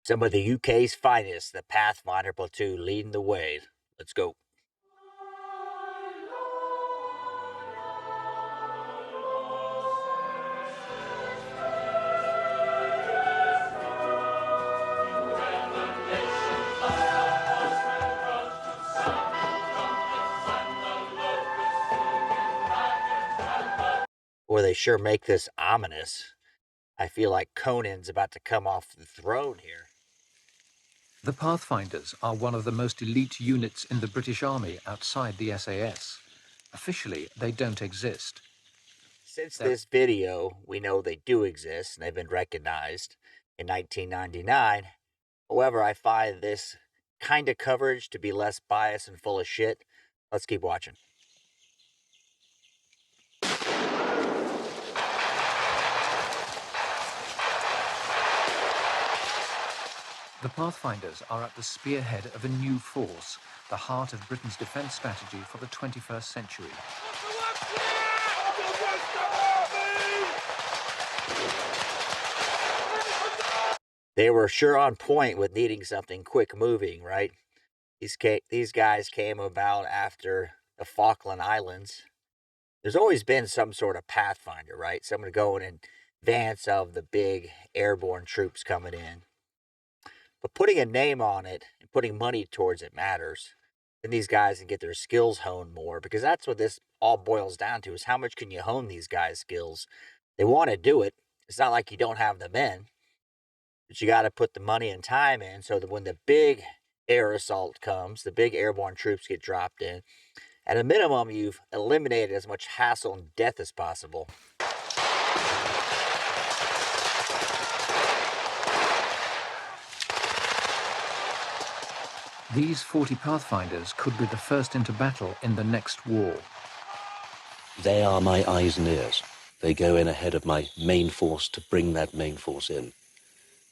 Some of the UK's finest, the Pathfinder Platoon, leading the way. Let's go. Boy, they sure make this ominous. I feel like Conan's about to come off the throne here. The Pathfinders are one of the most elite units in the British Army outside the SAS. Officially, they don't exist. Since this video, we know they do exist and they've been recognized in 1999. However, I find this kind of coverage to be less biased and full of shit. Let's keep watching. The Pathfinders are at the spearhead of a new force, the heart of Britain's defence strategy for the 21st century. They were sure on point with needing something quick moving, right? These guys came about after the Falkland Islands. There's always been some sort of Pathfinder, right? Someone going in advance of the big airborne troops coming in. But putting a name on it and putting money towards it matters. Then these guys can get their skills honed more, because that's what this all boils down to, is how much can you hone these guys' skills? They want to do it. It's not like you don't have the men, but you got to put the money and time in so that when the big air assault comes, the big airborne troops get dropped in, at a minimum, you've eliminated as much hassle and death as possible. These 40 Pathfinders could be the first into battle in the next war. They are my eyes and ears. They go in ahead of my main force to bring that main force in.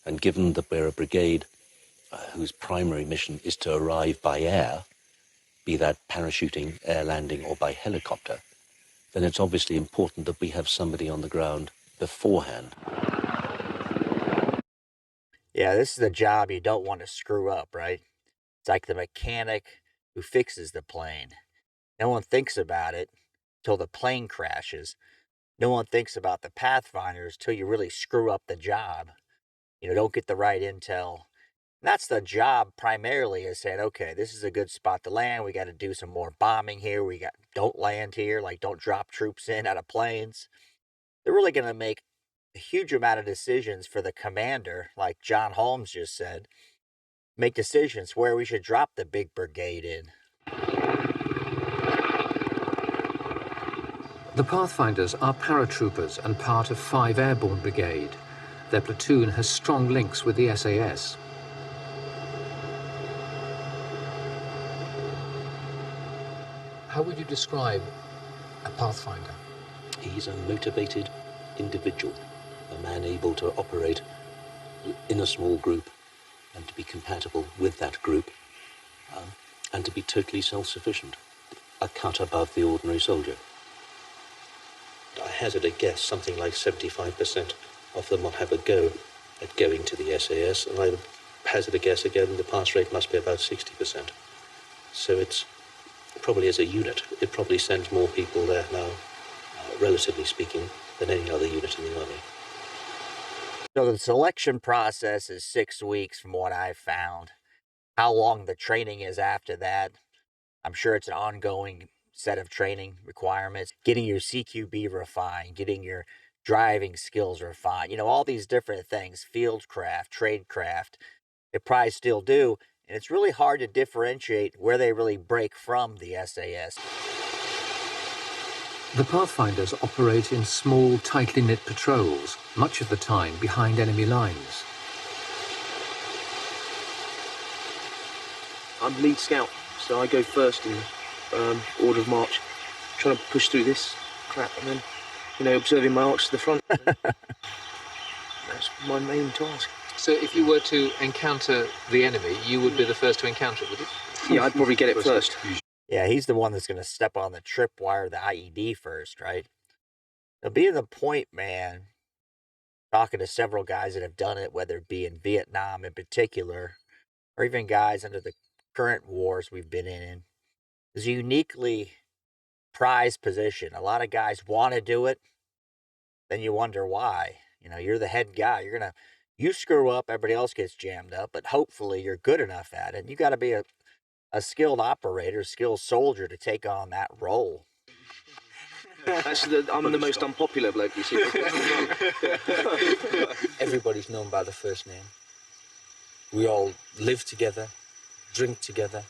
And given that we're a brigade whose primary mission is to arrive by air, be that parachuting, air landing, or by helicopter, then it's obviously important that we have somebody on the ground beforehand. Yeah, this is a job you don't want to screw up, right? It's like the mechanic who fixes the plane. No one thinks about it till the plane crashes. No one thinks about the Pathfinders till you really screw up the job. Don't get the right intel. That's the job primarily, is saying, okay, this is a good spot to land. We got to do some more bombing here. Don't land here, like don't drop troops in out of planes. They're really going to make a huge amount of decisions for the commander, like John Holmes just said. Make decisions where we should drop the big brigade in. The Pathfinders are paratroopers and part of 5 Airborne Brigade. Their platoon has strong links with the SAS. How would you describe a Pathfinder? He's a motivated individual, a man able to operate in a small group and to be compatible with that group, and to be totally self-sufficient, a cut above the ordinary soldier. I hazard a guess, something like 75% of them will have a go at going to the SAS, and I would hazard a guess again, the pass rate must be about 60%. So it's probably, as a unit, it probably sends more people there now, relatively speaking, than any other unit in the army. So the selection process is 6 weeks from what I've found. How long the training is after that, I'm sure it's an ongoing set of training requirements. Getting your CQB refined, getting your driving skills refined, all these different things, fieldcraft, tradecraft, they probably still do. And it's really hard to differentiate where they really break from the SAS. The Pathfinders operate in small, tightly knit patrols, much of the time behind enemy lines. I'm lead scout, so I go first in order of march, trying to push through this crap and then, observing my arcs to the front. That's my main task. So if you were to encounter the enemy, you would be the first to encounter it, would you? Yeah, I'd probably get it first. Yeah, he's the one that's going to step on the tripwire, the IED first, right? Now, being the point man, talking to several guys that have done it, whether it be in Vietnam in particular, or even guys under the current wars we've been in, is a uniquely prized position. A lot of guys want to do it, then you wonder why. You know, you're the head guy. You screw up, everybody else gets jammed up, but hopefully you're good enough at it. And you got to be a skilled operator, skilled soldier to take on that role. I'm the most unpopular bloke, you see. Everybody's known by the first name. We all live together, drink together,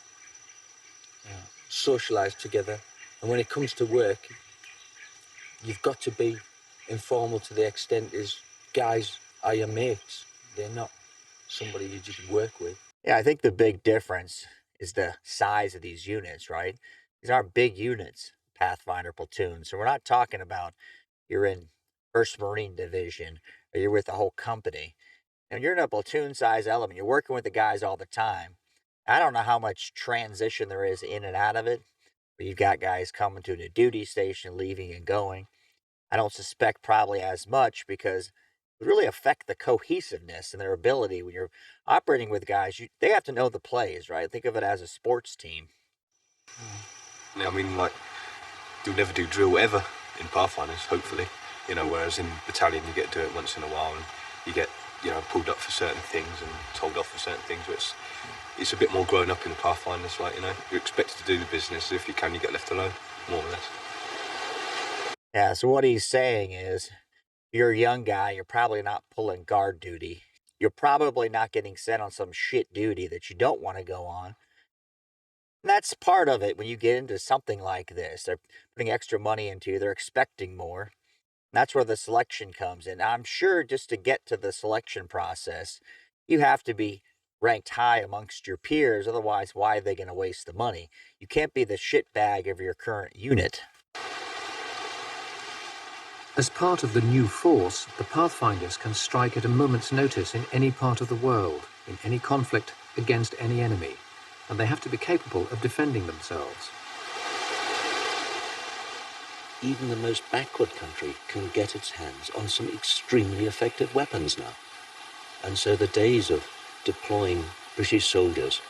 socialise together. And when it comes to work, you've got to be informal to the extent is guys are your mates. They're not somebody you just work with. Yeah, I think the big difference is the size of these units, right? These aren't big units, Pathfinder Platoon. So we're not talking about you're in 1st Marine Division or you're with the whole company. And you're in a platoon size element. You're working with the guys all the time. I don't know how much transition there is in and out of it. But you've got guys coming to the duty station, leaving and going. I don't suspect probably as much because it would really affect the cohesiveness and their ability when you're operating with guys. They have to know the plays, right? Think of it as a sports team. I mean, like, you'll never do drill ever in Pathfinders, hopefully. You know, whereas in battalion you get to do it once in a while and you get, you know, pulled up for certain things and told off for certain things. But it's a bit more grown up in the Pathfinders, like, you know, you're expected to do the business. If you can, you get left alone, more or less. Yeah, so what he's saying is, you're a young guy, you're probably not pulling guard duty. You're probably not getting sent on some shit duty that you don't want to go on. And that's part of it when you get into something like this. They're putting extra money into you, they're expecting more. And that's where the selection comes in. I'm sure just to get to the selection process, you have to be ranked high amongst your peers. Otherwise, why are they going to waste the money? You can't be the shitbag of your current unit. As part of the new force, the Pathfinders can strike at a moment's notice in any part of the world, in any conflict, against any enemy, and they have to be capable of defending themselves. Even the most backward country can get its hands on some extremely effective weapons now. And so the days of deploying British soldiers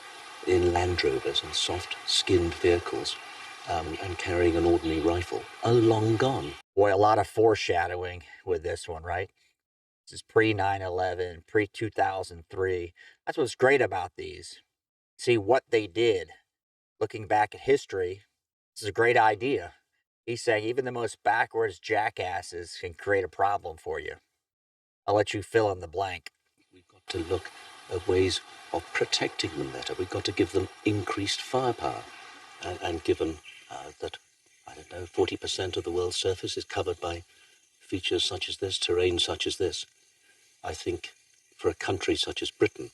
in Land Rovers and soft-skinned vehicles and carrying an ordinary rifle are long gone. Boy, a lot of foreshadowing with this one, right? This is pre-9/11, pre-2003. That's what's great about these. See what they did. Looking back at history, this is a great idea. He's saying even the most backwards jackasses can create a problem for you. I'll let you fill in the blank. We've got to look at ways of protecting them better. We've got to give them increased firepower. And given that, 40% of the world's surface is covered by features such as this, terrain such as this, I think for a country such as Britain,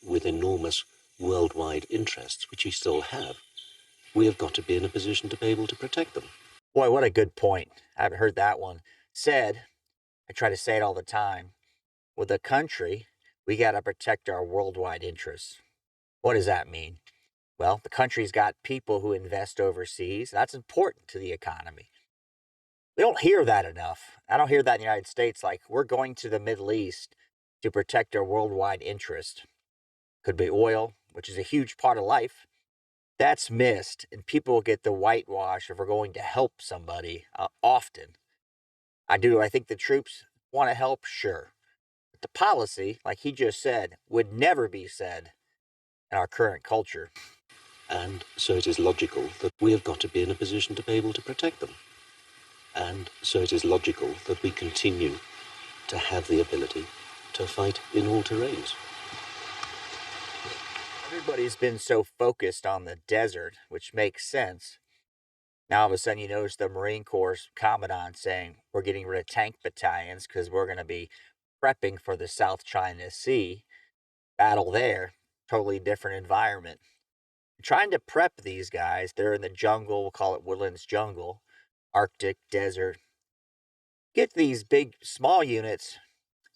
with enormous worldwide interests, which we still have, we have got to be in a position to be able to protect them. Boy, what a good point. I haven't heard that one said. I try to say it all the time. With a country, we got to protect our worldwide interests. What does that mean? Well, the country's got people who invest overseas. That's important to the economy. We don't hear that enough. I don't hear that in the United States. Like, we're going to the Middle East to protect our worldwide interest. Could be oil, which is a huge part of life. That's missed, and people get the whitewash if we're going to help somebody often. I do. I think the troops want to help, sure. But the policy, like he just said, would never be said in our current culture. And so it is logical that we have got to be in a position to be able to protect them. And so it is logical that we continue to have the ability to fight in all terrains. Everybody's been so focused on the desert, which makes sense. Now, all of a sudden, you notice the Marine Corps Commandant saying, we're getting rid of tank battalions because we're going to be prepping for the South China Sea. Battle there, totally different environment. Trying to prep these guys, they're in the jungle, we'll call it Woodlands Jungle, Arctic, desert. Get these big, small units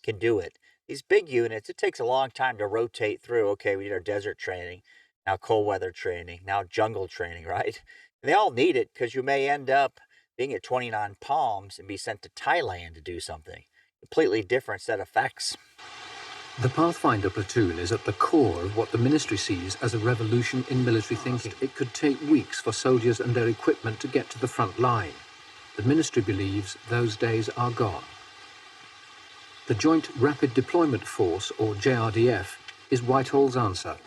can do it. These big units, it takes a long time to rotate through. Okay, we need our desert training, now cold weather training, now jungle training, right? And they all need it because you may end up being at 29 Palms and be sent to Thailand to do something. Completely different set of facts. The Pathfinder Platoon is at the core of what the Ministry sees as a revolution in military thinking. It could take weeks for soldiers and their equipment to get to the front line. The Ministry believes those days are gone. The Joint Rapid Deployment Force, or JRDF, is Whitehall's answer.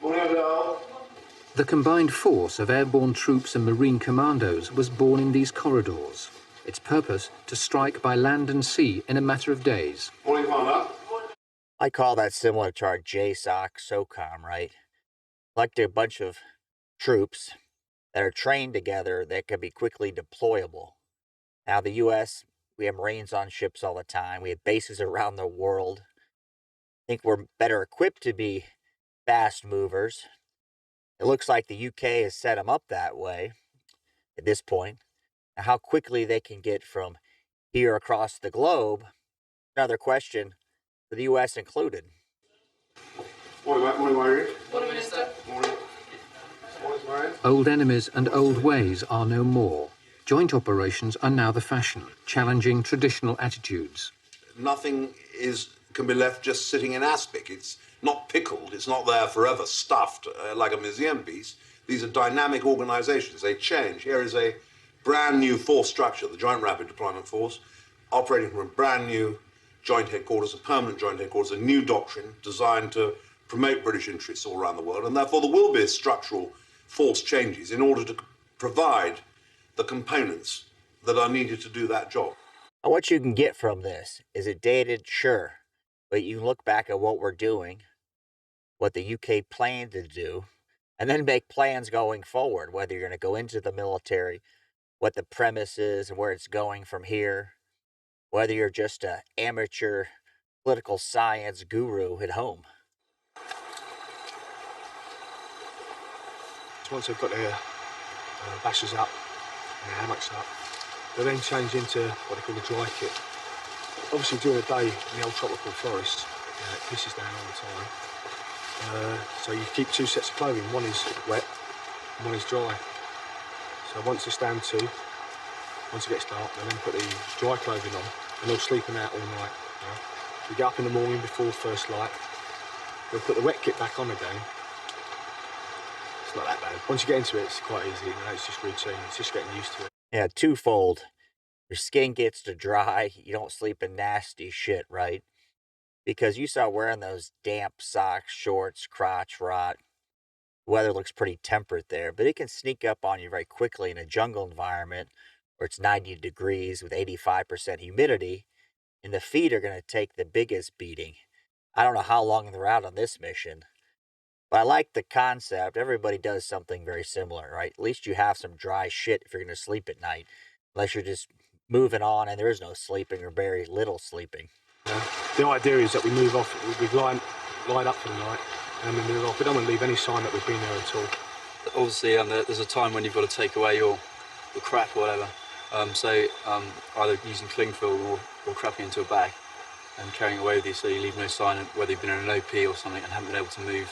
The combined force of airborne troops and Marine commandos was born in these corridors. Its purpose, to strike by land and sea in a matter of days. I call that similar to our JSOC SOCOM, right? Like a bunch of troops that are trained together that can be quickly deployable. Now, the U.S., we have Marines on ships all the time. We have bases around the world. I think we're better equipped to be fast movers. It looks like the UK has set them up that way at this point. Now, how quickly they can get from here across the globe, another question for the U.S. included. Morning, Minister. Morning. Old enemies and old ways are no more. Joint operations are now the fashion, challenging traditional attitudes. Nothing can be left just sitting in aspic. It's not pickled. It's not there forever, stuffed like a museum piece. These are dynamic organizations. They change. Here is a brand new force structure, the Joint Rapid Deployment Force, operating from a brand new joint headquarters, a permanent joint headquarters, a new doctrine designed to promote British interests all around the world. And therefore there will be structural force changes in order to provide the components that are needed to do that job. What you can get from this, is it dated? Sure. But you can look back at what we're doing, what the UK planned to do, and then make plans going forward, whether you're going to go into the military, what the premise is and where it's going from here, whether you're just an amateur political science guru at home. Once they've got their bashes up and their hammocks up, they then change into what they call the dry kit. Obviously during the day in the old tropical forest, it pisses down all the time. So you keep two sets of clothing, one is wet and one is dry. So once it's down to, once it gets dark, they then put the dry clothing on and they'll sleep them out all night. You get up in the morning before first light, they'll put the wet kit back on again. It's not that bad. Once you get into it, it's quite easy. It's just routine. It's just getting used to it. Yeah, twofold. Your skin gets to dry. You don't sleep in nasty shit, right? Because you start wearing those damp socks, shorts, crotch rot. The weather looks pretty temperate there, but it can sneak up on you very quickly in a jungle environment where it's 90 degrees with 85% humidity, and the feet are going to take the biggest beating. I don't know how long they're out on this mission, but I like the concept. Everybody does something very similar, right? At least you have some dry shit if you're going to sleep at night, unless you're just moving on and there is no sleeping or very little sleeping. Yeah. The idea is that we move off, we line up for the night, and then we move off. We don't want to leave any sign that we've been there at all. Obviously, there's a time when you've got to take away your crap or whatever. Either using cling film or crapping into a bag and carrying it away with you, so you leave no sign of whether you've been in an OP or something and haven't been able to move.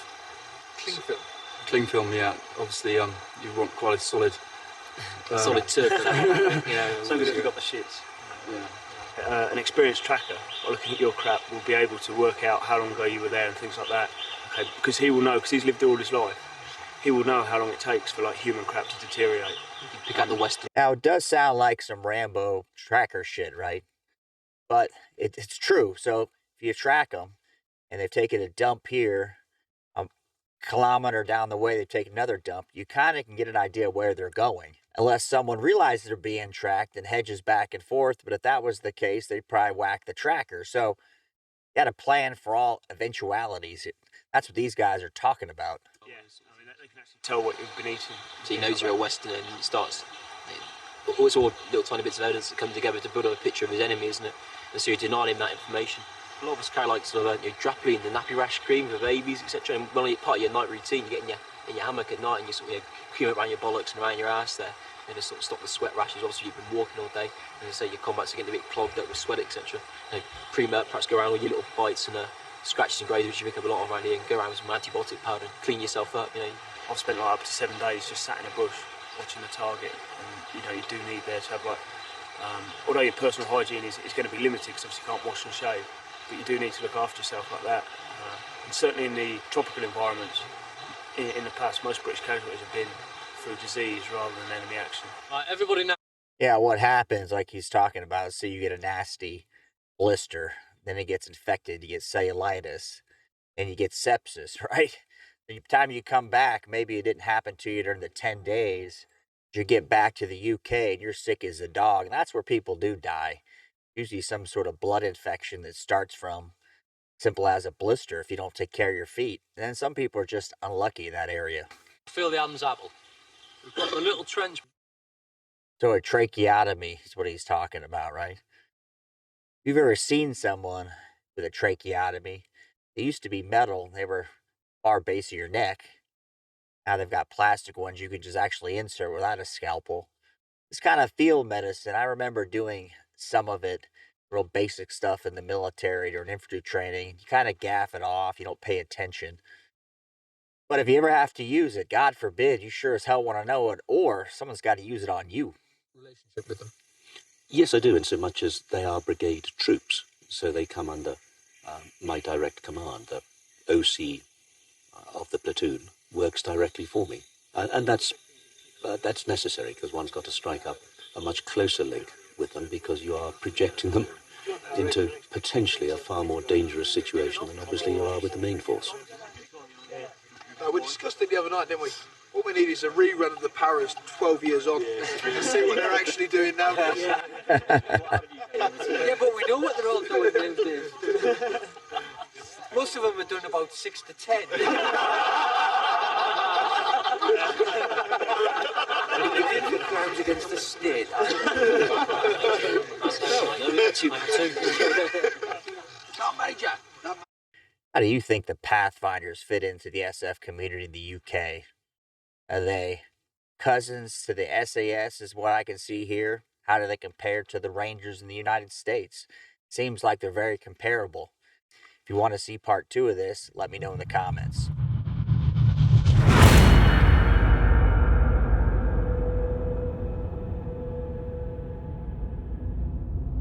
Cling film? Cling film, yeah. Obviously, you want quite a solid tip. So good if you've got the shits. Yeah. An experienced tracker, looking at your crap, will be able to work out how long ago you were there and things like that. Okay, because he will know, because he's lived all his life, he will know how long it takes for human crap to deteriorate. Pick out the Western. Now, it does sound like some Rambo tracker shit, right? But it's true. So if you track them and they've taken a dump here, a kilometer down the way, they've taken another dump, you kind of can get an idea where they're going. Unless someone realizes they're being tracked and hedges back and forth. But if that was the case, they'd probably whack the tracker. So you got to plan for all eventualities. That's what these guys are talking about. Yes, I mean, they can actually tell what you've been eating. So he knows you're a Westerner and he starts. It's all little tiny bits of evidence that come together to build up a picture of his enemy, isn't it? And so you're denying him that information. A lot of us carry sort of Draplene, the nappy rash cream for babies, etc. And when it's part of your night routine, you get in your hammock at night and you sort of cream it around your bollocks and around your ass there. And just sort of stop the sweat rashes. Obviously, you've been walking all day, and you say your combats are getting a bit clogged up with sweat, etc. Cream up, perhaps go around with your little bites and scratches and grazes, which you pick up a lot around here, and go around with some antibiotic powder and clean yourself up. I've spent up to 7 days just sat in a bush watching the target, and you do need there to have Although your personal hygiene is going to be limited because obviously you can't wash and shave, but you do need to look after yourself like that. And certainly in the tropical environments, in the past, most British casualties have been through disease rather than enemy action. Everybody now. Yeah, what happens, like he's talking about, so you get a nasty blister, then it gets infected, you get cellulitis, and you get sepsis, right? The time you come back, maybe it didn't happen to you during the 10 days. You get back to the UK and you're sick as a dog. And that's where people do die. Usually some sort of blood infection that starts from simple as a blister if you don't take care of your feet. And then some people are just unlucky in that area. Feel the Adam's apple. We've got the little trench. So a tracheotomy is what he's talking about, right? If you've ever seen someone with a tracheotomy, they used to be metal. They were far base of your neck. Now they've got plastic ones you can just actually insert without a scalpel. It's kind of field medicine. I remember doing some of it, real basic stuff in the military or an infantry training. You kind of gaff it off. You don't pay attention. But if you ever have to use it, God forbid, you sure as hell want to know it, or someone's got to use it on you. Relationship with them. Yes, I do, in so much as they are brigade troops, so they come under my direct command. The OC of the platoon works directly for me, and that's necessary because one's got to strike up a much closer link with them because you are projecting them into potentially a far more dangerous situation than obviously you are with the main force. We discussed it the other night, didn't we? What we need is a rerun of the Paras 12 years on to see what they're actually doing now. Yeah, but we know what they're all doing nowadays. Most of them are doing about 6 to 10. Crimes against the state. Major. How do you think the Pathfinders fit into the SF community in the UK? Are they cousins to the SAS is what I can see here? How do they compare to the Rangers in the United States? Seems like they're very comparable. If you want to see part 2 of this, let me know in the comments.